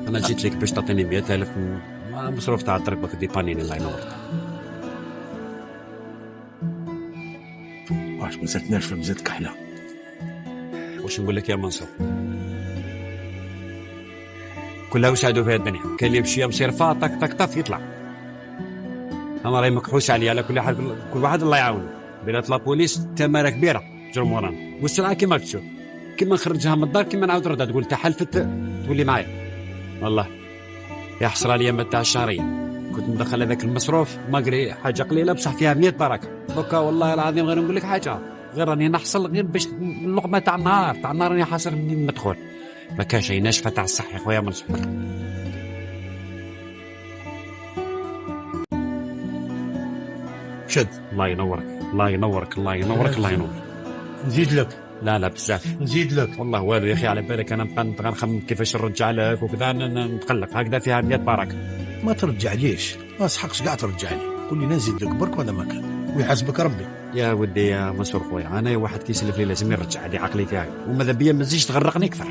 انا جيت لك باش تعطيني 100,000 مصروف تاع الطريق باك ديبانيني. الله ينورك. واش ما زدناش في مزاد كحله؟ واش نقول لك يا منصور، كلها وسعدوا في الدنيا. كاين اللي يمشي مصيرفه طق طق طف يطلع. انا راهي مكحوس عليا. على كل حال كل واحد الله يعاونه. بينات لابوليس تماره كبيره جرم ورانا، والسرعه كيما تشوف، كيما نخرجها من الدار كيما نعاود نردها تقول تحلفت تولي معايا. والله يا حسره عليا ما تاع الشهريه، كنت مدخل هذاك المصروف ماقري حاجه قليله بصح فيها 100 بركه. دوكا والله العظيم غير نقول لك حاجه، غير راني نحصل غير باش اللقمه تاع النهار راني حاصر منين مدخول. ما كانش اي ناشفه تاع الصح يا خويا منصور. شد. الله ينورك الله ينورك الله ينورك الله ينورك. نزيد لك. لا بزاف نزيد لك. والله والو يا اخي. على بالك انا نبقى نخمم كيفاش نرجع لك وكذا، نتقلق هكذا فيها 100 بركه. ما ترجع ليش؟ ما صحقش قاع ترجع لي. قول لي نزيد لك برك ولا ما كان ويحاسبك ربي. يا ودي يا منصور خويا، انا واحد كيسلف لي لازم يرجع. هذه عقلي فيها، وماذا بيا ما تزيدش تغرقني اكثر.